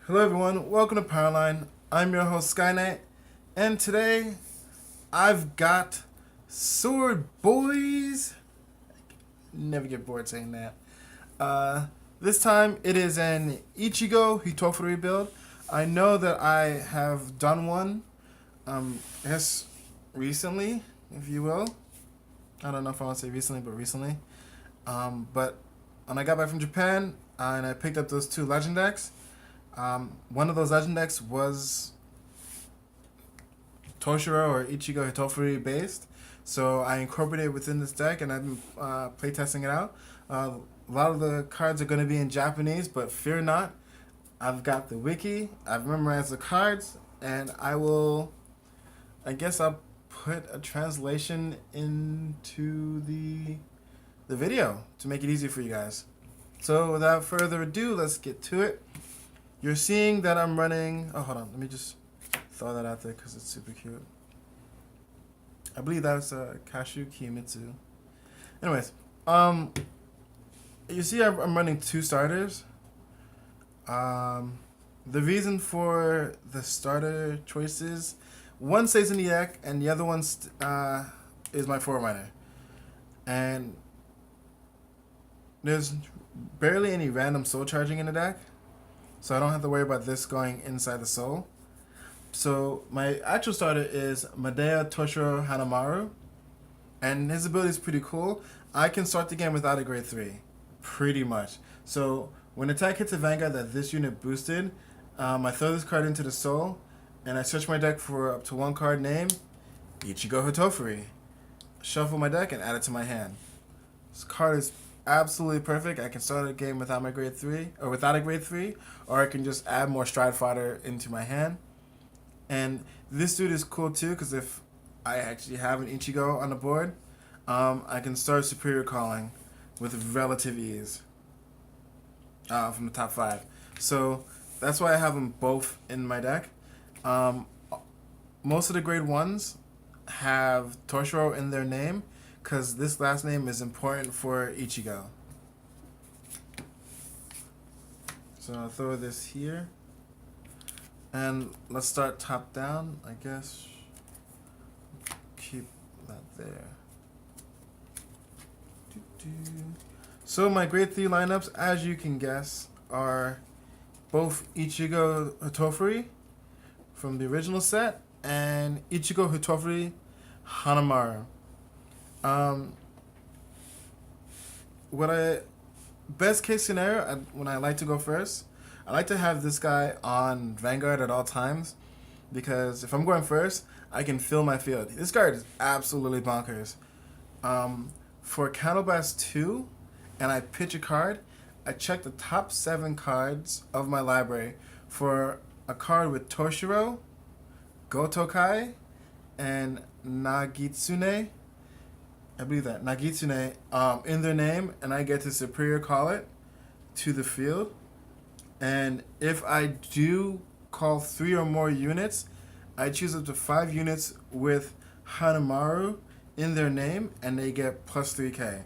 Hello everyone, welcome to Powerline. I'm your host Skyknight, and today I've got Sword Boys. Never get bored saying that. This time it is an Ichigo Hitofuri build. I know that I have done one, I guess recently, if you will. I don't know if I want to say recently, but recently. But when I got back from Japan and I picked up those two legend decks, one of those legend decks was Toushiro or Ichigo Hitofuri based, so I incorporated it within this deck, and I've been playtesting it out. A lot of the cards are going to be in Japanese, but fear not. I've got the wiki, I've memorized the cards, and I guess I'll put a translation into the video to make it easier for you guys. So without further ado, let's get to it. You're seeing that I'm running... Oh, hold on. Let me just throw that out there because it's super cute. I believe that's Kashu Kiyomitsu. Anyways, you see I'm running two starters. The reason for the starter choices, one stays in the deck and the other one is my Forerunner. And there's barely any random soul charging in the deck, so I don't have to worry about this going inside the soul. So my actual starter is Madea Toushiro Hanamaru, and his ability is pretty cool. I can start the game without a grade 3, pretty much. So when attack hits a Vanguard that this unit boosted, I throw this card into the soul, and I search my deck for up to one card named Ichigo Hitofuri. Shuffle my deck and add it to my hand. This card is absolutely perfect. I can start a game without my grade 3 or without a grade 3, or I can just add more stride fodder into my hand. And this dude is cool too, because if I actually have an Ichigo on the board, I can start Superior Calling with relative ease from the top 5. So that's why I have them both in my deck. Most of the grade 1s have Toushiro in their name, because this last name is important for Ichigo. So I'll throw this here. And let's start top down, I guess. Keep that there. So my grade 3 lineups, as you can guess, are both Ichigo Hitofuri from the original set and Ichigo Hitofuri Hanamaru. Best case scenario, when I like to go first, I like to have this guy on Vanguard at all times, because if I'm going first, I can fill my field. This card is absolutely bonkers. For Counterblast 2, and I pitch a card, I check the top 7 cards of my library for a card with Toushiro, Gotokai, and Nagitsune. I believe that Nagitsune in their name, and I get to Superior Call it to the field. And if I do call 3 or more units, I choose up to 5 units with Hanamaru in their name, and they get plus 3k.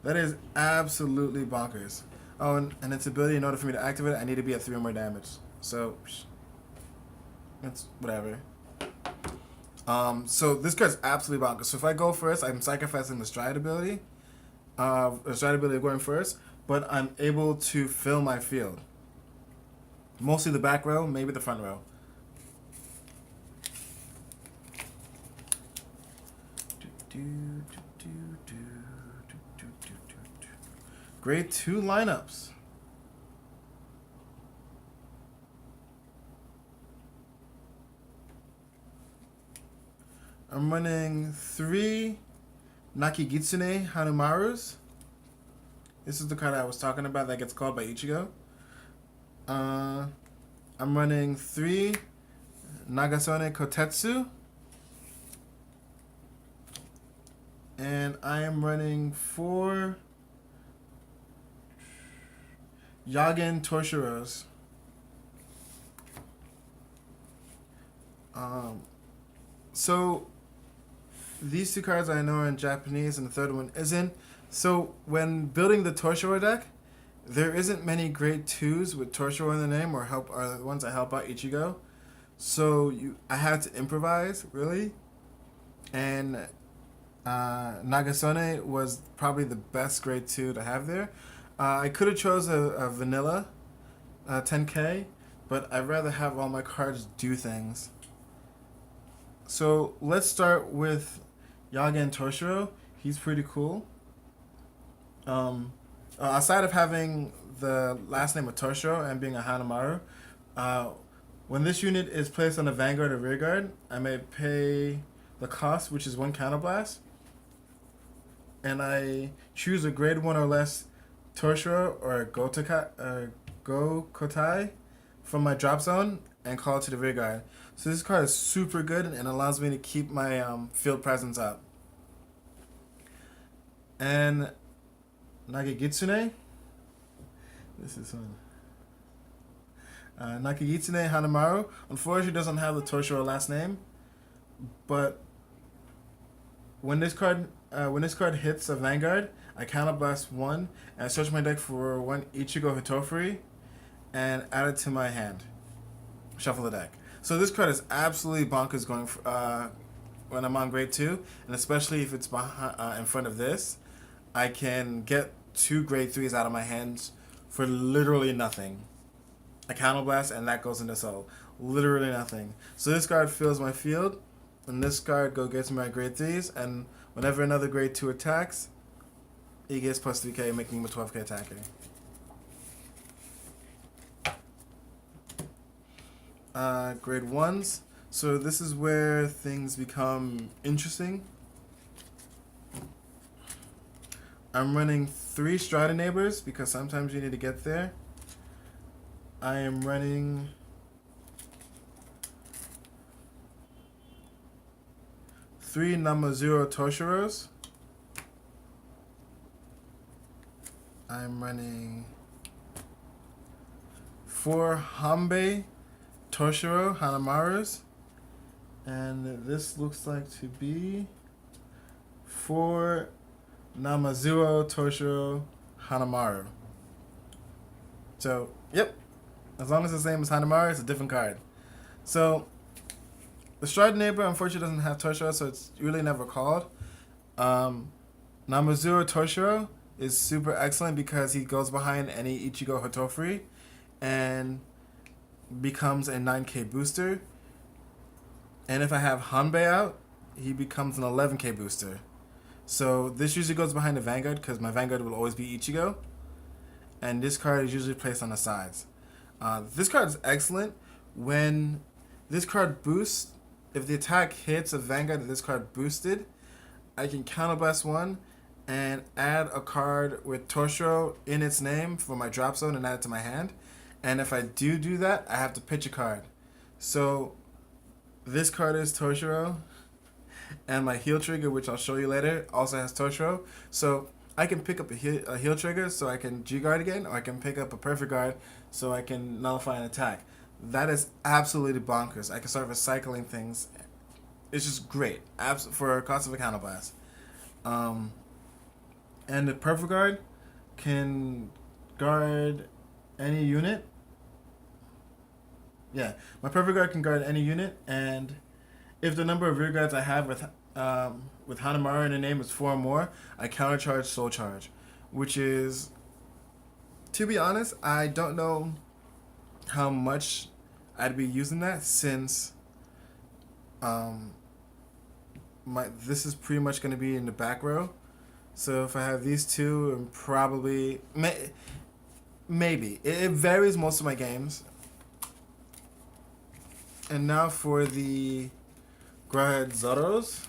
That is absolutely bonkers. Oh, and its ability, in order for me to activate it, I need to be at 3 or more damage. So, it's whatever. So this card's absolutely bonkers. So if I go first, I'm sacrificing the stride ability. The stride ability of going first, but I'm able to fill my field. Mostly the back row, maybe the front row. Grade 2 lineups. I'm running 3 Nakigitsune Hanamarus. This is the card I was talking about that gets called by Ichigo. I'm running 3 Nagasone Kotetsu. And I am running 4 Yagen Torshiros. So these 2 cards I know are in Japanese, and the third one isn't. So when building the Toushiro deck, there isn't many grade 2s with Torshiro in the name or the ones that help out Ichigo. So I had to improvise, really. And Nagasone was probably the best grade 2 to have there. I could have chose a vanilla 10K, but I'd rather have all my cards do things. So let's start with Yaga and Torshiro. He's pretty cool. Aside of having the last name of Toushiro and being a Hanamaru, when this unit is placed on a Vanguard or Rearguard, I may pay the cost, which is 1 Counterblast, and I choose a grade 1 or less Toushiro or Gokotai from my drop zone and call it to the Rearguard. So this card is super good and allows me to keep my field presence up. And Nagagitsune. This is one. Nagagitsune Hanamaru. Unfortunately, doesn't have the Toushiro last name, but when this card hits a Vanguard, I counterblast 1 and I search my deck for 1 Ichigo Hitofuri and add it to my hand. Shuffle the deck. So this card is absolutely bonkers going for, when I'm on grade 2, and especially if it's behind, in front of this. I can get 2 grade 3s out of my hands for literally nothing. A counterblast and that goes into soul. Literally nothing. So this card fills my field, and this card gets me my grade 3s, and whenever another grade 2 attacks, he gets plus 3k, making him a 12k attacker. Grade 1s. So this is where things become interesting. I'm running 3 Strata Neighbors because sometimes you need to get there. I am running 3 Namazuro Toshiros. I'm running 4 Hanbei Toushiro Hanamarus, and this looks like to be 4 Namazuro Toushiro Hanamaru. So, yep, as long as it's the same as Hanamaru, it's a different card. So, the Stride Neighbor unfortunately doesn't have Toushiro, so it's really never called. Namazuro Toushiro is super excellent because he goes behind any Ichigo Hitofuri and becomes a 9k booster. And if I have Hanbei out, he becomes an 11k booster. So this usually goes behind the Vanguard because my Vanguard will always be Ichigo. And this card is usually placed on the sides. This card is excellent. When this card boosts, if the attack hits a Vanguard that this card boosted, I can counterblast 1 and add a card with Toushiro in its name for my drop zone and add it to my hand. And if I do that, I have to pitch a card. So this card is Toushiro, and my heal trigger, which I'll show you later, also has Toushiro. So I can pick up a heal trigger so I can G-guard again, or I can pick up a perfect guard so I can nullify an attack. That is absolutely bonkers. I can start recycling things. It's just great for a cost of a counterblast. And the perfect guard can guard any unit. Yeah, my perfect guard can guard any unit, and if the number of rear guards I have with Hanamaru in the name is 4 or more, I countercharge Soul Charge, which is, to be honest, I don't know how much I'd be using that since this is pretty much going to be in the back row. So if I have these 2, and probably maybe it varies most of my games. And now for the Grahead Zoros.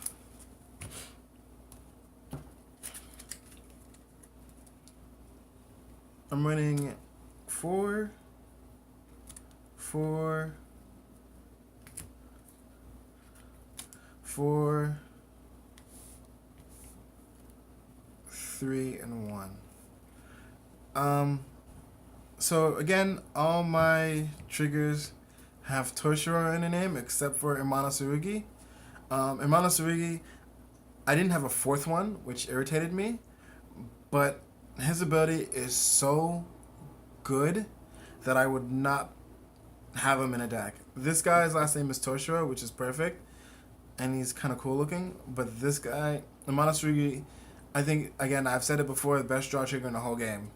I'm running 4, 4, 4, 3, and 1. So again, all my triggers have Toushiro in the name except for Imano Tsurugi. Imano Tsurugi, I didn't have a 4th one, which irritated me, but his ability is so good that I would not have him in a deck. This guy's last name is Toushiro, which is perfect, and he's kind of cool looking. But this guy, the Monosurugi, I think, again, I've said it before, the best draw trigger in the whole game.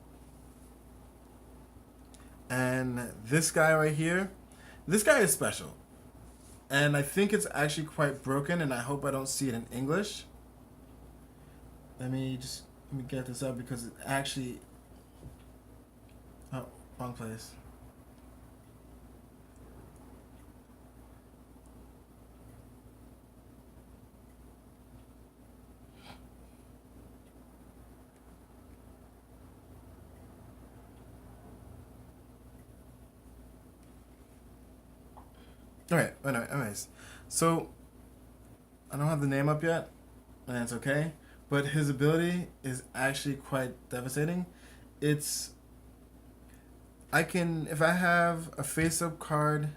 And this guy right here, this guy is special. And I think it's actually quite broken, and I hope I don't see it in English. Let me get this up because it actually... Oh, wrong place. Alright, anyways. So, I don't have the name up yet, and it's okay. But his ability is actually quite devastating. If I have a face-up card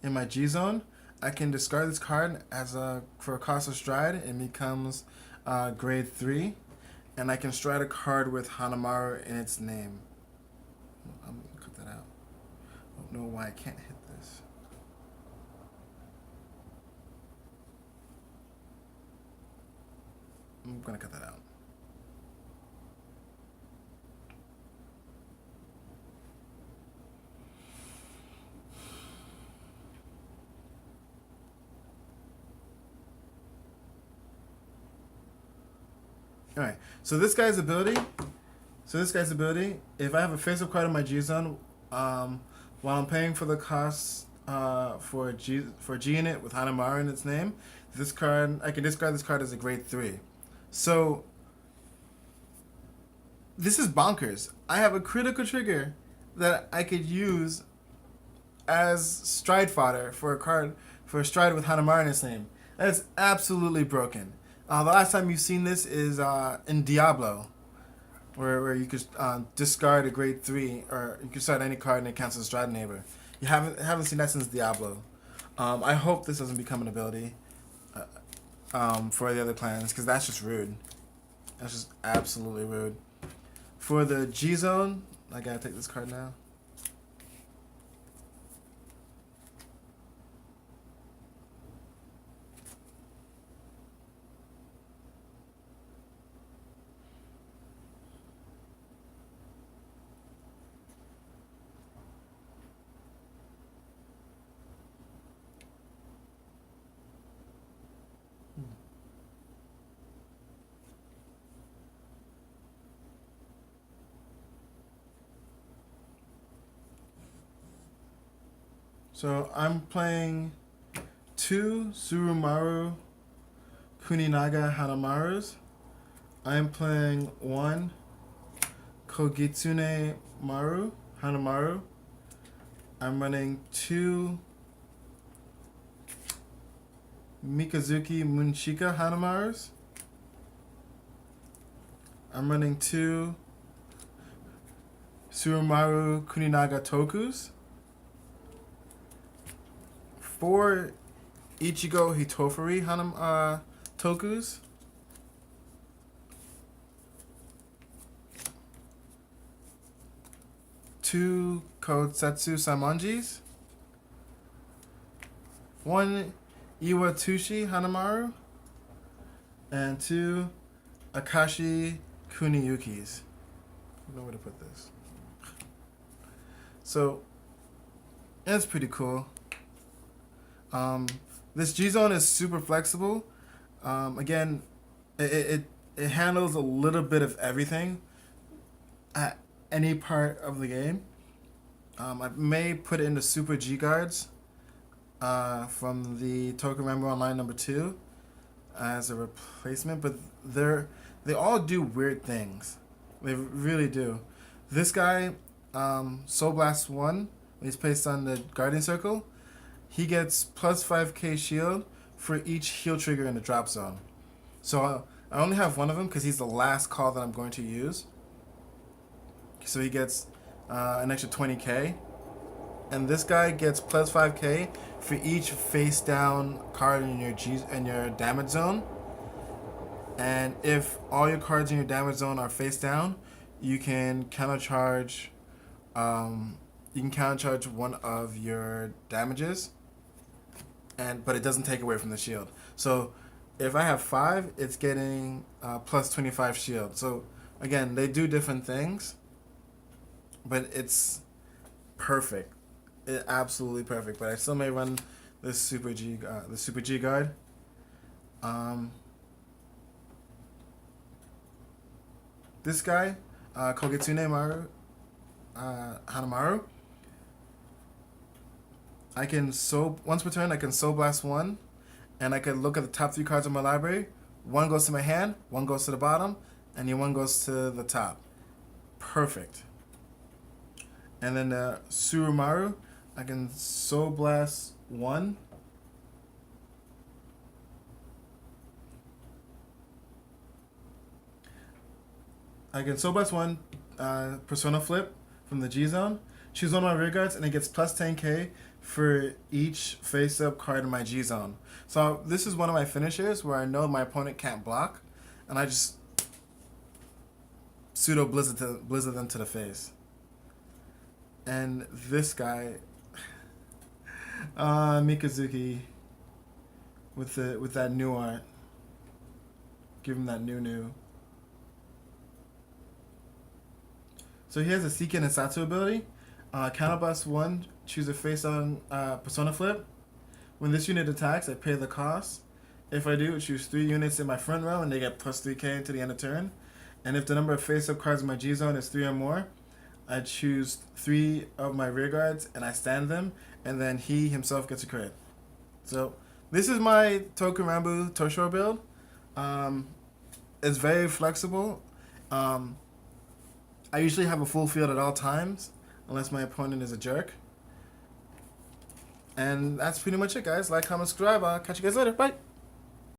in my G-Zone, I can discard this card for a cost of stride, and becomes grade 3. And I can stride a card with Hanamaru in its name. I'm going to cut that out. I don't know why I can't hit this. I'm going to cut that out. Alright, so this guy's ability, if I have a face-up card in my G-Zone, while I'm paying for the cost for G unit with Hanamaru in its name, this card, I can discard this card as a grade 3. So, this is bonkers. I have a critical trigger that I could use as stride fodder for a card, for a stride with Hanamaru in its name. That is absolutely broken. The last time you've seen this is in Diablo, where you could discard a grade 3, or you can start any card and it counts as stride neighbor. You haven't seen that since Diablo. I hope this doesn't become an ability for the other clans, because that's just rude. That's just absolutely rude. For the G-Zone, I gotta take this card now. So I'm playing 2 Tsurumaru Kuninaga Hanamarus. I'm playing 1 Kogitsune Maru Hanamaru. I'm running 2 Mikazuki Munchika Hanamarus. I'm running 2 Tsurumaru Kuninaga Tokus. 4 Ichigo Hitofuri Tokus. 2 Kosetsu Samonjis. 1 Iwatushi Hanamaru. And 2 Akashi Kuniyukis. I don't know where to put this. So, that's pretty cool. This G-Zone is super flexible. Again, it handles a little bit of everything at any part of the game. I may put it into Super G-Guards from the Touken Ranbu Online number 2 as a replacement, but they all do weird things. They really do. This guy, Soul Blast 1, when he's placed on the Guardian Circle, he gets plus 5k shield for each heal trigger in the drop zone. So I only have one of them because he's the last call that I'm going to use. So he gets an extra 20k. And this guy gets plus 5k for each face down card in your damage zone. And if all your cards in your damage zone are face down, you can countercharge You can countercharge one of your damages, but it doesn't take away from the shield. So if I have 5, it's getting plus 25 shield. So again, they do different things, but it's perfect. It absolutely perfect. But I still may run this Super G guard. This guy, Kogetsune Maru, Hanamaru. I can once per turn I can Soul Blast 1, and I can look at the top 3 cards of my library. 1 goes to my hand, 1 goes to the bottom, and the 1 goes to the top. Perfect. And then Surumaru, I can Soul Blast 1. I can Soul Blast 1, Persona Flip from the G Zone. Choose one of my rear guards, and it gets plus 10k for each face-up card in my G Zone. So this is one of my finishers where I know my opponent can't block, and I just pseudo blizzard them to the face. And this guy, Mikazuki, with that new art. Give him that new. So he has a Seiki and a Satsu ability. Counterblast 1, choose a face on Persona Flip. When this unit attacks, I pay the cost. If I do, choose 3 units in my front row and they get plus 3k to the end of turn. And if the number of face-up cards in my G-Zone is 3 or more, I choose 3 of my rear guards and I stand them, and then he himself gets a crit. So this is my Touken Ranbu Toushiro build. It's very flexible. I usually have a full field at all times, unless my opponent is a jerk. And that's pretty much it, guys. Like, comment, subscribe. I'll catch you guys later. Bye.